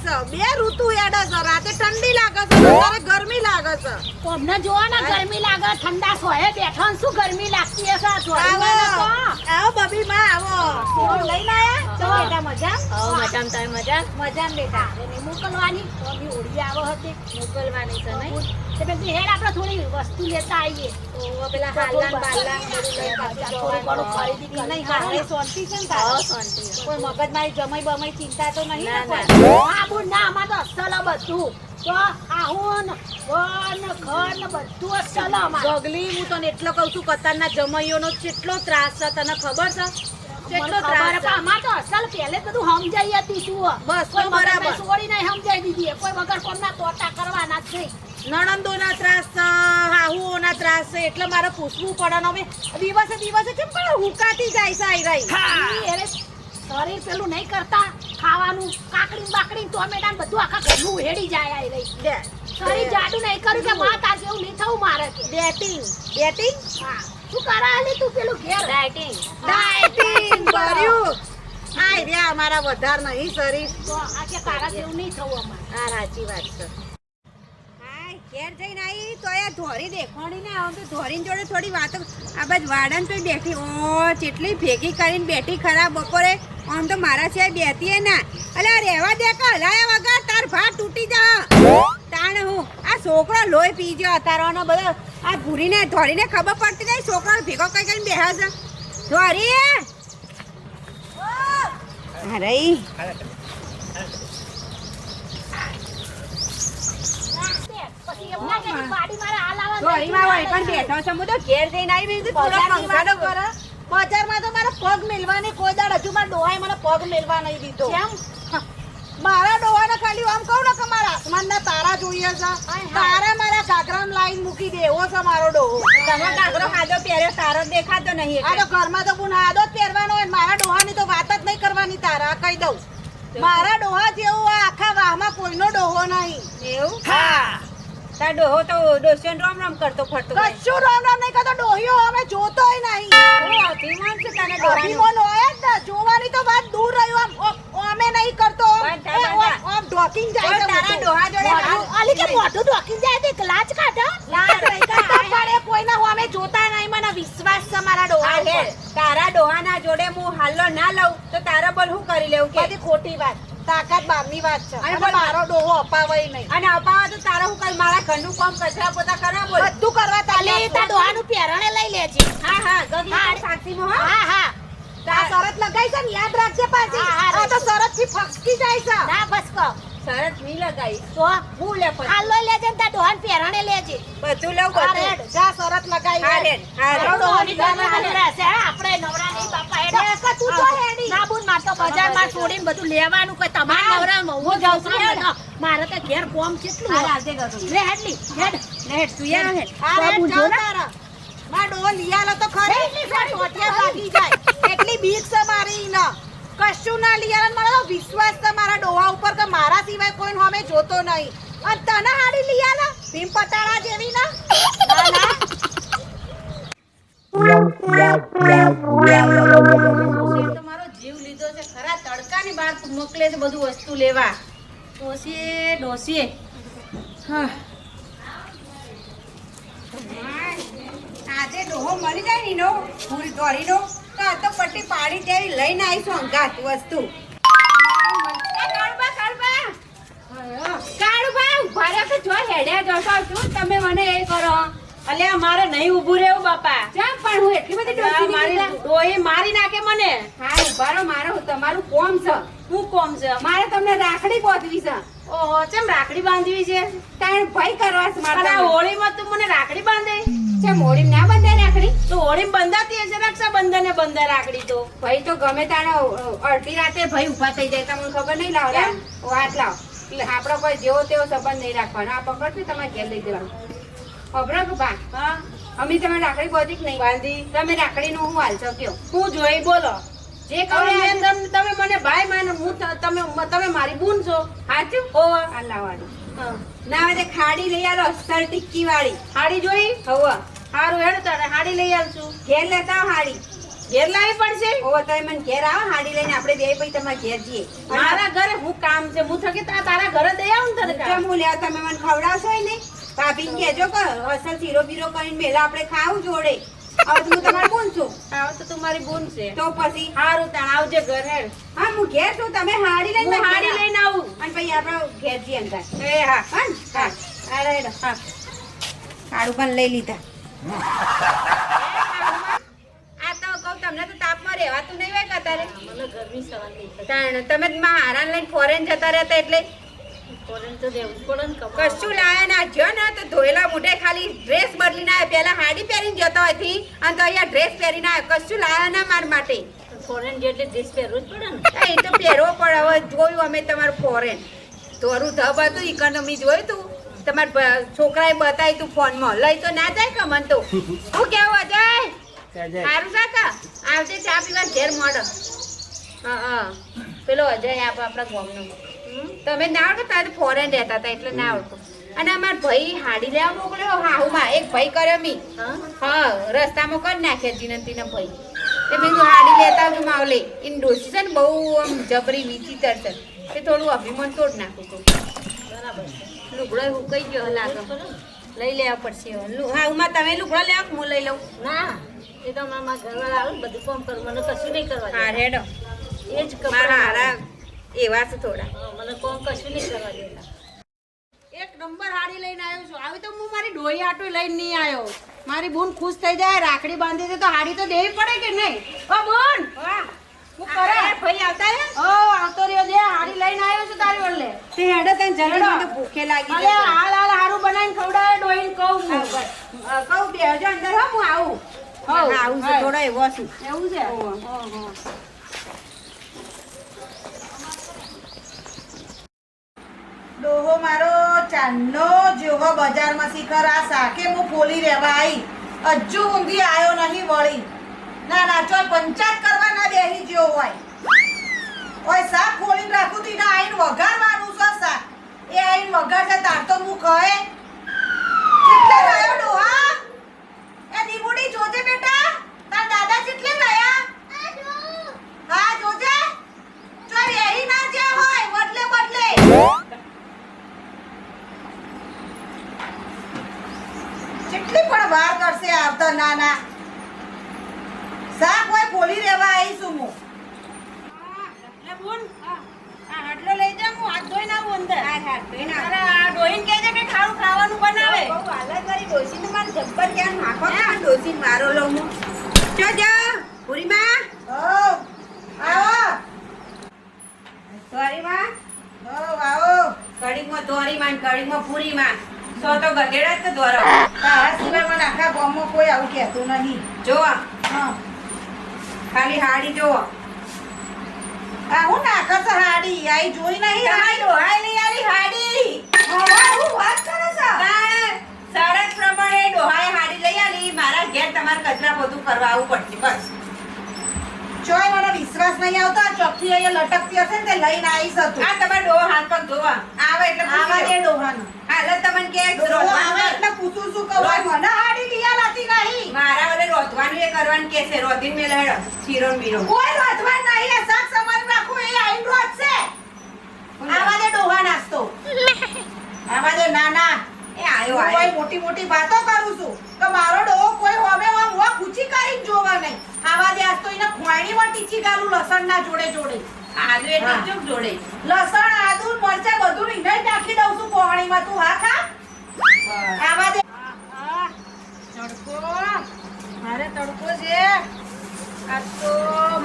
છે બે ઋતુ હેડે છે રાતે ઠંડી લાગે છે સવારે ગરમી લાગે છે કોમને જોવા ને ગરમી લાગે ઠંડા સોહે બેઠા શું ગરમી લાગતી હશે આવો બબી માં આવો ફોન લઈને આયા તો બેટા મજા આવો મેડમ તમે મજા મજા બેટા એને મોકલવાની ઓલી ઓડી આવો હતી મોકલવાની છે નહીં તે પછી હેડ આપણે થોડી વસ્તુ લેતા આવીએ તો પેલા હાલન બાલન બધું લઈ પાછું જવાનું ખરીદી કરી નહીં હારે શાંતિ છે ને તારે કોઈ મગજ મારી જમાઈ બમાઈ ચિંતા તો નહીં ને કોઈ આબુ ના આમાં તો અસલ બધું તો આહુન વન ખન બધું અસલ અમાર ગગલી હું તને એટલો કહું છું કતારના જમાઈઓનો કેટલો ત્રાસ છે તને ખબર છે કેટલો ત્રાસ છે આમાં તો અસલ પહેલે બધું સમજાઈ હતી તું બસ કોઈ બરાબર છોડી નહીં સમજાઈ દીધી કોઈ વગર કોમના તોટા કરવાના જ નહીં નણંદોના ત્રાસ છે હાહુઓના ત્રાસ છે એટલે મારે પૂછવું પડે ને હવે દિવસે કેમ પણ હુકાતી જાય છે આઈ રહી શરીર પેલું નહીં કરતા ખાવાનું કાકડી બાકડી ટોમેટા બધું આખા ઘરનું હેડી જાય આઈ રહી શરીર જાડું નહીં કર્યું કે વાત આ જેવું નહીં થવું મારે કે ડેટિંગ હા શું કરાયેલી તું પેલું ઘેર ડાયટિંગ કર્યું આઈ રહ્યા અમારા વધાર નહીં શરીર તો આ કે તારા જેવું નહીં થવું અમારે આ સાચી વાત છે ઘેર જઈને આવી તો એ ધોરી દેખાણી ને આમ તો ધોરીની જોડે થોડી વાતો આ બાદ વાડન તો બેઠી ઓ કેટલી ભેગી કરીને બેઠી ખરાબ બપોરે આમ તો મારા સિવાય બેતી ના અલે રહેવા દે કે હલાયા વગર તાર ભાત તૂટી જા તાણ હું આ છોકરો લોહી પી ગયો અતારવાનો બધો આ ભૂરીને ધોરીને ખબર પડતી નહીં છોકરો ભેગો કઈ કરીને બેહા છે ધોરી અરે બજારમાં તો મારા પગ મેલવાની કોઈ દાડ હજુ મારા ડોહાએ મને પગ મેલવા નહીં દીધો મારા ડોહાને ખાલી આમ કહું ને કે મારા આસમાનના તારા જોઈએ છે તારા મારા ઘાઘરામાં લાઈન મૂકી દે એવો છે મારો ડોહો તમે ઘાઘરો આદો પહેર્યો તારો દેખાતો નહીં આ તો ઘરમાં તો ગુના આદો જ પહેરવાનો હોય મારા ડોહાની તો વાત જ નહીં કરવાની તારા કહી દઉં મારા ડોહા જેવું આ આખા વાહમાં કોઈનો ડોહો નહીં એવું હા તાર ડોહો તો ડોસિયન રામ રામ કરતો ફરતો કશું રામ રામ નહીં કરતો ડોહિયો અમે જોતોય નહીં ઓ અભિમાન છે તને ડોહા અભિમાન હોય જ ને જોવાની તો વાત દૂર રહ્યું આમ અમે નહીં કરતો આમ ઢોકીને જાય તારા ડોહા જોડે અલી કે મોઢું ઢોકીને જાય તે લાજ કાઢો લાજ નહીં કરતો પડે કોઈના અમે જોતા નહીં મને વિશ્વાસ છે મારા ડોહા ઉપર તારા ડોહાના જોડે હું હાલો ના લઉં તો તારા બોલ હું કરી લેવું કે બધી ખોટી વાત તાકાત બારની વાત છે અને મારો ડોહો અપાવાય નહીં અને અપાવા તો તારા હું કઈ મારા ઘરનું કામ કચરા પોતા કરા બોલ બધું કરવા અલી તા ડોહાનું પહેરણે લઈ લેજે હા ગગલી સાક્ષીમાં હા તા શરત લગાઈ છે ને યાદ રાખજે પાછી આ તો શરત થી ફસકી જાય છે ના ફસકો શરત નહીં લગાઈ તો હું લે પછી હાલ લઈ લેજે તા ડોહાન પહેરણે લેજે બધું લઉં બધું જા શરત લગાઈ હા ડોહાની પહેરણે રહેશે આપણે નવરા નહીં બાપા હેડે તું તો હેડી ના બુન માર તો બજારમાં છોડીને બધું લેવાનું કોઈ તમાર નવરા હું જાઉં છું મારે તો ઘેર કોમ કેટલું આ રાજે ગયું લે હેડલી હેડ તું યાર હેડ આ બુન જો તારા માં ડોલ લિયાલો તો ખરી ટોટિયા ભાગી જાય એટલી બીક છે મારી ન કશું ના લિયાલો મને તો વિશ્વાસ છે મારા ડોહા ઉપર કે મારા સિવાય કોઈ અમે જોતો નહીં અને તને હાડી લિયાલો ભીમ પટાળા જેવી ના તમારો જીવ લીધો છે ખરા તડકાની બહાર મોકલે છે બધું વસ્તુ લેવા ડોસીએ હા આજે ડોહો મળી જાય ને નો પૂરી દોરીનો તો આ તો પટ્ટી પાડી જેવી લઈને આવીશું અંગાત વસ્તુ તમે મને એ કરો અલ્યા મારે નહીં ઊભું રહેવું બાપા પણ હું એટલી બધી ડોહી મારી નાખે મને હા ઉભા રહો મારે તમારું કોમ છે શું કોમ છે મારે તમને રાખડી બાંધવી છે ઓહો ચમ રાખડી બાંધવી છે તાણ ભય કરવા છે મારે હોળીમાં તું મને રાખડી બાંધે છે હોળી ના બંધાય રાખડી તો હોળી બંધાતી હશે રક્ષાબંધને બંધાય રાખડી તો ભાઈ તો ગમે તાણે અડધી રાતે ભાઈ ઊભા થઈ જાય તમને ખબર નહીં લાવડા વાત લાવ આપણો કોઈ જેવો તેવો સંબંધ નહીં રાખવાનો આ પકડથી તમારે ઘેર લઈ દેવાનું ખબર કે બા હા અમે તમે રાખડી બાંધી કે નહીં બાંધી તમે રાખડી નું હું હાલશો કયો હું જોઈ બોલો જે કહું તમે મને ભાઈ માનો હું તમે મારી બૂન છો સાચું ઓ આ લાવવાનું ના હવે ખાડી લઈ આલો અસ્તર ટિક્કી વાળી હાડી જોઈ હવા હારું હેડ તારે હાડી લઈ આવશું ઘેર લેતા હાડી ઘેર લાવી પડશે ઓવો તમે મને ઘેર આવો હાડી લઈને આપણે બે પછી તમારા ઘેર જઈએ મારા ઘરે હું કામ છે હું થકી તારા ઘરે દઈ આવું ને તને જો કામ. હું લ્યા તમે મને ખવડાવશો ય નહીં ભાભીને કહેજો કે અસલ શીરો બીરો કરીને મેલા આપણે ખાવું જોડે હવે તો હું તમારે બોલ છું આવ તો તું મારી બોન છે તો પછી હારું તાણ આવજે ઘર હેડ હા હું ઘેર છું તમે હાડી લઈને હું હાડી લઈને આવું અને પછી આપણે ઘેર જઈએ અંદર એ હા હા ને? હા હાડો હેડો હા હાડું પણ લઈ લીધા આ તો કહું તમને તો તાપમાં રહેવાતું નહીં હોય કે અત્યારે મને ગરમી સવાલ નહીં થતી. તાણ તમે જ માં હારાને લઈને ફોરેન જતા રહેતા એટલે ફોરેન તો રહેવું જ પડે ને કમાવા. કશું લાયા ના જો ને તો ધોયેલા મોઢે ખાલી ડ્રેસ બદલીને આવ્યા પેલા હાડી પહેરીને જતો હતી અને તો અહીંયા ડ્રેસ પહેરીને આવ્યો કશું લાયા ના માર માટે ફોરેન જેટલી ડ્રેસ પહેરવું જ પડે ને. એ તો પહેરવો પડે હવે જોયું અમે તમારું ફોરેન તોરું ધબ હતું ઇકોનોમી જોયું તું તમારા છોકરાએ બતાવી તું ફોનમાં લઈ તો ના જાય કે મન તો શું કેવું અજય સારું કાકા આવજે ચા પીવા ઘેર મોડો હા પેલો અજય આપણા ગામનો તમે ના આવડો તારે ફોરેન રહેતા હતા એટલે ના આવડતો અને અમાર ભાઈ હાડી લેવા મોકલ્યો હાહુમાં એક ભાઈ કર્યો મી હા હા રસ્તામાં કરી નાખ્યા જીનંતીના ભાઈ તે મેં કીધું હાડી લેતા આવજો માવલે એની ડોસી છે ને બહુ આમ જબરી વિચિત્ર છે તે થોડું અભિમાન તોડ નાખું છું બરાબર છે. લુગડો હુકાઈ ગયો લાગે પડે ને. લઈ લેવા પડશે હવે. હાહુમાં તમે લુગડો લેવા કે હું લઈ લઉં ના એ તો મારા ઘરવાળા આવે ને બધું કામ કરું મને કશું નહીં કરવા હા દેતા. રેડો એ જ કપડાં મારા હારા એવા છે થોડા હા, મને કામ કશું નહીં કરવા દેતા. એક નંબર હાડી લઈને આવ્યો છું આવી તો હું મારી ડોહી આટો લઈને નહીં આવ્યો મારી બોન ખુશ થઈ જાય રાખડી બાંધી દે તો હાડી તો દેવી પડે કે નહીં ઓ બોન વાહ હું કરે ભાઈ આવતા રહ્યા ઓ આવતો રહ્યો દે હાડી લઈને આવ્યો છું તારી વલ્લે તે હેડો તને જલ્દી હેડો. મને ભૂખે લાગી અલે જશે. હાલ હાલ હારું બનાવીને ખવડાવે ડોહીને કહું હું. કહું બેહજો અંદર હો હું આવું હોવ, હા, આવું છે હા. થોડો એવો છું એવું છે ઓહો. ઓહો. ડોહો મારો ચાંદનો જેવો બજારમાં શિખર આ સાકે હું ફોલી રહેવા આવી હજુ ઊંધી આવ્યો નહીં વળી ના ના ચોય પંચાયત કરવા ના બેહી ગયો હોય ઓય શાક ખોલીને રાખું તી ના આઈને વઘારવાનું છે શાક એ આઈને વઘારશે તાર તો હું કહે કેટલે રહ્યો ડોહા એ દીબુડી જોજે બેટા તાર દાદા કેટલે રહ્યા હા જોજે ચોય બેહી ના જ્યાં હોય બદલે બદલે કેટલી પણ વાર કરશે આવતા નાના શાક હોય ફોલી રહેવા આવીશું હું લે બોન આ હાડલો લઈ જા હું હાથ ધોઈને આવું અંદર હા, હા, ધોઈને આવો. અરે આ ડોહીને કહેજે કે ખાવું ખાવાનું બનાવે બહુ હાલત વાળી ડોશીને મારે જબ્બર ક્યાં નાખો કે આ ડોશીને મારો લઉં હું જો પૂરીમાં હો આવો ધોરીમાં હો આવો કડીમાં ધોરીમાં ને કડીમાં પૂરીમાં સો તો ગધેડા જ તો ધોરો તારા સિવાય મને આખા ગામમાં કોઈ આવું કહેતું નહીં જોવો હા ખાલી હાડી જોવો આ હું નાખે છે હાડી આઈ જોઈ નહીં તમારી ડોહાઈ લઈ આલી હાડી હા હું વાત કરે છે તાણ સડક પ્રમાણે ડોહાએ હાડી લઈ આલી મારા ઘેર તમારે કચરા પોતું કરવા આવવું પડશે બસ ચોય મને વિશ્વાસ નહીં આવતો આ ચોકથી અહીંયા લટકતી હશે ને તે લઈને આવીશ હતું આ તમારે ડોહો હાથ પગ ધોવા આવે એટલે આવા પૂછી દે લો. ડોહાનો હાલો તમને કે ડોહો આવે એટલે પૂછું છું કે ઓય મને હાડી લીયા લાતી નહીં મારા વડે રોધવાનું એ કરવાનું કે છે રોધીને મેલ હેડો શીરો ને બીરો કોઈ રોધવા નહીં એ શાક સમારી રાખું એ આઈન રોજ છે આવા દે ડોહા નાસ્તો આવા દે નાના એ આયો હું કોઈ આયો મોટી મોટી વાતો કરું છું તો મારો ડોહો કોઈ હોમે આમ મોં ખૂચી કરીને જોવા નહીં આવા દે આજ તો એને ખોયણીમાં ટીચી ગાલું લસણના જોડે જોડે આદુ એટલે હા. ચૂક જોડે લસણ આદુ મરચા બધું એને જ નાખી દઉં છું પોહણીમાં તું હા ખા આવા દે આ તડકો મારે તડકો છે આજ તો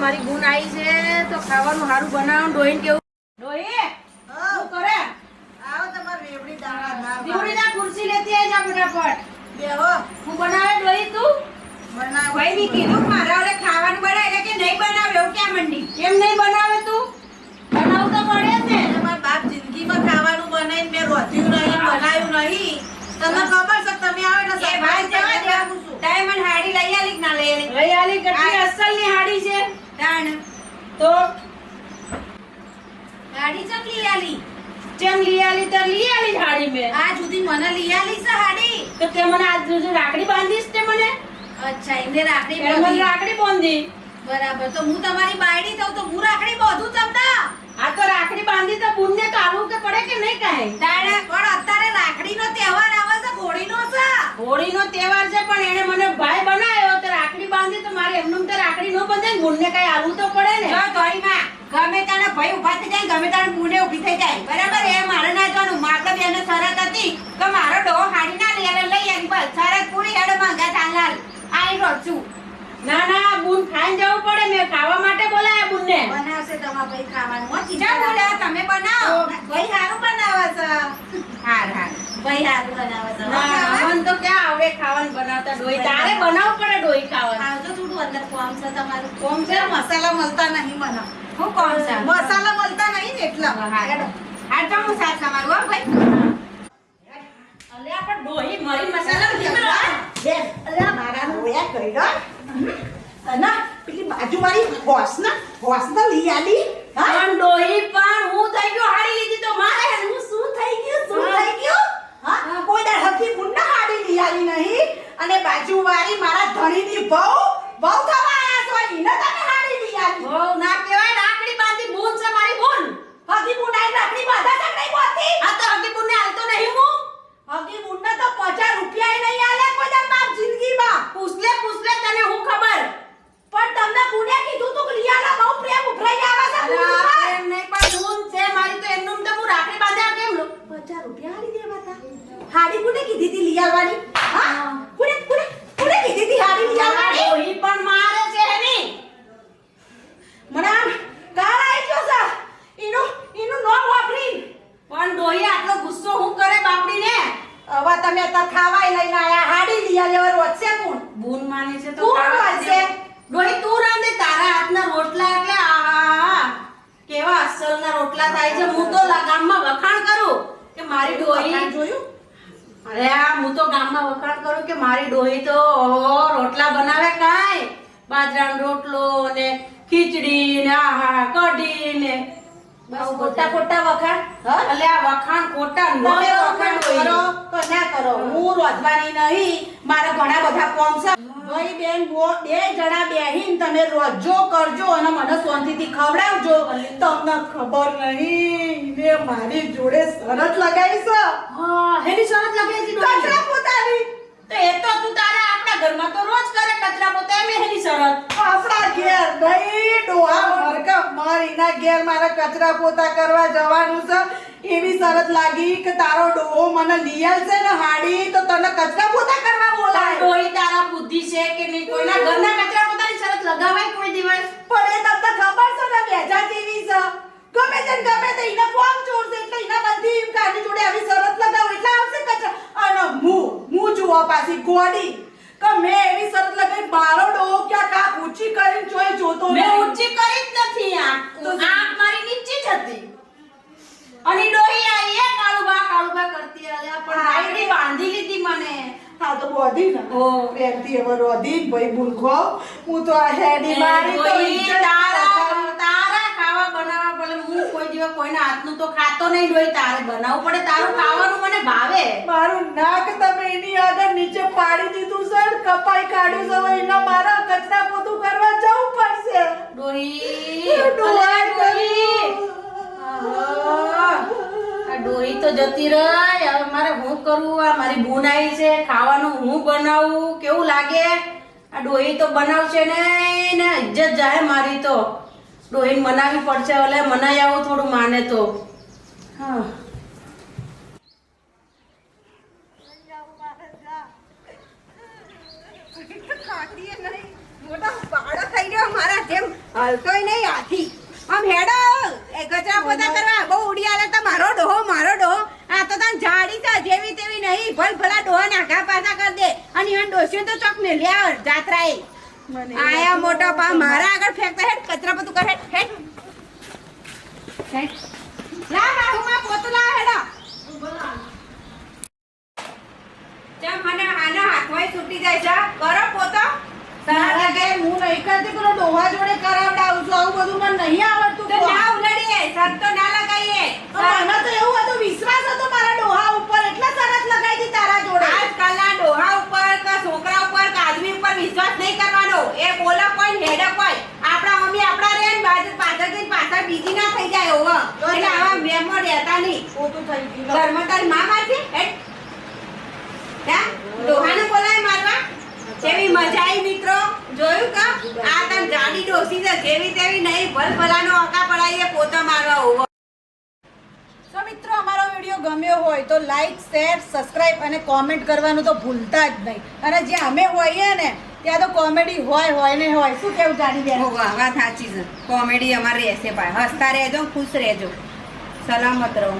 મારી ગુણ આવી છે તો ખાવાનું સારું બનાવવાનું ડોહીને કેવું ડોહી શું કરે આવો તમાર રેવડી દાણા દીવડી ના ખુરશી લેતી આવી જા ફટાફટ બેહો હું બનાવે ડોહી તું બનાવો ભાઈ મેં કીધું કે મારા વડે ખાવાનું બનાવે એટલે કે નહીં બનાવે એવું ક્યાં મંડી કેમ નહીં બનાવે તું બનાવવું તો પડે જ ને મારા બાપ જિંદગીમાં ખાવાનું બનાવીને મેં રોધ્યું નહીં બનાવ્યું નહીં તમને ખબર છે કે તમે આવો એટલે એ ભાઈ જવા દે આપું છું. તારે મને હાડી લઈ આલી કે ના લઈ આલી લઈ આલી કેટલી અસલની હાડી છે તાણ તો હાડી ચમ લઈ આલી જેમ લઈ આલી તો લઈ આલી હાડી મેં આ સુધી મને લઈ આલી છે હાડી તો તે મને આજ સુધી રાખડી બાંધીશ તે મને અચ્છા એમને રાખડી તે મને બાંધી. રાખડી બાંધી બરાબર, તો હું તમારી બાયડી થઉં તો હું રાખડી બાંધું તમને. આ તો રાખડી બાંધી તો બુનને તો આવું કે પડે કે નહીં કાંઈ? તાણે પણ અત્યારે રાખડીનો તહેવાર આવે છે, હોળીનો છે. હોળીનો તહેવાર છે પણ એને મને ભાઈ બનાવ્યો તો રાખડી બાંધી તો મારે એમનું તો રાખડી ન બંધે ને બુનને કાંઈ આલવું તો પડે ને. જો ધોળીમાં ગમે તાણે ભાઈ ઊભા થઈ જાય, ગમે તાણે બુને ઊભી થઈ જાય, બરાબર? એ મારે ના જોવાનું. મારે બેને શરત હતી કે મારો ડોહો હાડી ના લઈ આવે, લઈ આવી. બસ શરત પૂરી. હેડો માંગા ચાલનાર આઈ રોજ છું. ના ના બુન ખાઈને જવું પડે, મેં ખાવા માટે બોલાયા બુનને. બનાવશે તમારા ભાઈ ખાવાનું. હો, જા ચિંતા ના બોલ્યા, તમે બનાવો. ભાઈ સારું બનાવે છે. હાર હાર. ભાઈ સારું બનાવે છે. ના મને તો ક્યાં આવડે ખાવાનું બનાવતા. ડોઈ તારે બનાવવું પડે ડોઈ ખાવાનું. આવજો થોડું અંદર કોમ છે તમારું. કોમ છે? મસાલા મળતા નહીં મને. હું કોણ છે? મસાલા મળતા નહીં ને એટલા. હાર હાર તો હું સાથ તમારું. હો ભાઈ. અલ્યા પણ ડોઈ મરી મસાલા નથી બનાવતા. મારા રોયા કર્યો અને પેલી બાજુવાળી હોસના લઈ આલી. હા? પણ ડોઈ પણ હું થઈ ગયો હાડી લીધી તો મારે હું શું થઈ ગયું શું થઈ ગયું? હા? કોઈ દાડ હરખી ગુંડા હાડી લઈ આલી નહીં અને બાજુવાળી મારા ધણીની વહુ થવા આયા છો, એને તમે હાડી લઈ આલી. બહુ ના કહેવાય. રાખડી બાંધી બુન છે મારી બુન. હગી બુનાઈ રાખડી બાંધા તક નહીં બાંધી. આ તો હગી બુનને હાલતો નહીં હું. હગી બુનને તો 50 રૂપિયા નહીં આલે કોઈ દાડ માર જિંદગીમાં. પૂછલે તને હું ખબર. પણ તમને કોને કીધું તું કે લિયાના બહુ પ્રેમ ઉભરાઈ આવે છે બુન અલા, ઉપર? એમ નહીં પણ બુન છે મારી તો એમનું તો હું રાખડી બાંધ્યા કેમ લો. 50 રૂપિયા હાડી દેવા તા. હાડી કોને કીધી હતી લિયાવાની? હા? કોને કીધી હતી હાડી લિયાવાની? ડોઈ પણ મારે છે એની. મને આમ કાળ આવી ગયો છે. એનું નામ વાપરી. પણ ડોઈ આટલો ગુસ્સો હું કરે બાપડીને. હવે તમે તો ખાવાય લઈને આયા, હાડી લિયા લેવા રોજશે કોણ? બુન માને છે તો તું ખાવા રોજશે. દે. ડોઈ તું રાંધે તારા હાથના રોટલા એટલે આહા કેવા અસલના રોટલા થાય છે. હું તો ગામમાં વખાણ કરું કે મારી ડોઈ. જોયું? અરે આ હું તો ગામમાં વખાણ કરું કે મારી ડોઈ તો ઓહો રોટલા બનાવે કાંઈ. બાજરાનો રોટલો ને ખીચડી ને આહા કઢી ને બસ ખોટા વખાણ. હા? એટલે આ વખાણ ખોટા ન તમે વખાણ વખાણ કરો કે ના કરો, હું રોજવાની નહીં. મારા ઘણા બધા કોમ છે. ભાઈ બેન બે જણા બેહીન તમે રોજો કરજો અને મને શાંતિથી ખવડાવજો. તમને ખબર નહીં ને મારી જોડે શરત લગાવી છે. હા એની શરત લગાવી છે ડોઈ. કચરા પોતાની. તો એ તો તું તારા આપણા ઘરમાં તો રોજ કરે કચરા પોતા એમ એની શરત. આપણા ઘેર નહીં, ડોહા મરકા મારીના ઘેર મારે કચરા પોતા કરવા જવાનું છે. એવી શરત લાગી કે તારો ડોહો મને લઈ આવશે ને હાડી તો તને કચરા પોતા કરવા બોલાય. ડોઈ તારા બુદ્ધિ છે કે નહીં? કોઈના ઘરના કચરા પોતાની શરત લગાવાય કોઈ દિવસ? પણ એ તમને ખબર છે ને વેજા જેવી છે. ગમે તે ને ગમે તે એને કોમ ચોરશે એટલે એના બધી કાની જોડે આવી શરત લગાવો એટલે આવશે કચરા. અને હું જુઓ પાછી ગોડી કે મેં એવી શરત લગાવી મારો ડોહો ક્યાં કાક ઊંચી કરીને જોઈ જોતો મેં નહીં. ઊંચી કરી જ નથી. આંખ મારી નીચી જ હતી. અને ડોઈ આઈ એ કાળુબા કરતી અલ્યા પણ હાઈડી બાંધી લીધી મને. હા તો બોધી ને ઓ. પ્રેમથી હવે રોધી ને ભાઈ ભૂલખો હું તો આ હેડી મારી તો ડોઈ ઇજ્જત તારા ખાવા બનાવવા પડે. હું કોઈ દિવસ કોઈના હાથનું તો ખાતો નહીં. ડોઈ તારે બનાવવું પડે. તારું ખાવાનું મને ભાવે. મારું નાક તમે એની આગળ નીચે પાડી દીધું છે ને કપાઈ કાઢ્યું છે. હવે એના મારા કચરા પોતું કરવા જવું પડશે. ડોઈ ડોહા અલ્યા ડોઈ. આહા. આ ડોઈ તો જતી રહી. હવે મારે હું કરું? આ મારી બુન આવી છે, ખાવાનું હું બનાવું? કેવું લાગે? આ ડોઈ તો બનાવશે ને ઇજ્જત જાય મારી તો. ડોઈ મનાવી પડશે. ઓલે મનાઈ આવું થોડું માને તો. હા ખાટીએ નહીં. મોટા પાડો થઈ ગયો મારા જેમ હલતોય નહીં હાથી. આમ હેડો એ કચરા પોતા કરવા બહુ ઉડી આલે તો મારો ડોહો. આ તો તને જાડી છે જેવી તેવી નહીં. ભલા ડોહા નાખા પાછા કરી દે. અને ઈવન ડોસ્યો તો ચોક મેલ્યા જાત્રાએ. આયા મોટા પા મારા આગળ ફેંકતા હેડ કચરા પોતું કર હેડ. લા હાહુમાં પોતું લા હેડો. ચમ મને આના હાથમાં છૂટી જાય છે. કરો પોતો. તારા કે હું નહીં કરતી પેલો ડોહા જોડે કરાવડાવું છું. આવું બધું મને નહીં આવડતું. તો ના ઉલડીએ શરત તો ના લગાઈએ. મને તો એવું હતો વિશ્વાસ હતો મારા ડોહા ઉપર એટલે શરત લગાઈ હતી તારા જોડે. આજકાલના ડોહા ઉપર કે છોકરા ઉપર કે આદમી ઉપર વિશ્વાસ નહીં કરવાનો. એ બોલો કોઈ હેડો કોઈ એટલે આવા વેમો રહેતા નહીં. ખોટું થઈ ગયું લો. ઘરમાં તારી માં મારશે? હેટ. હે? ડોહાને બોલાય મારવા? કેવી મજા આવી મિત્રો, જોયું કા? આ તને જાડી ડોસી છે, જેવી તેવી નહીં, ભલભલાનો હકા પડાવીએ પોતા મારવા હોવો. તો મિત્રો અમારો વિડીયો ગમ્યો હોય તો લાઈક શેર સબસ્ક્રાઇબ અને કોમેન્ટ કરવાનું તો ભૂલતા જ નહીં. અને જ્યાં અમે હોઈએ ને ત્યાં તો કોમેડી હોય ને હોય. શું કેવું જાડી બેન? વાત સાચી છે. કોમેડી અમારે રહેશે ભાઈ. હસતા રહેજો, ખુશ રહેજો, સલામત રહો.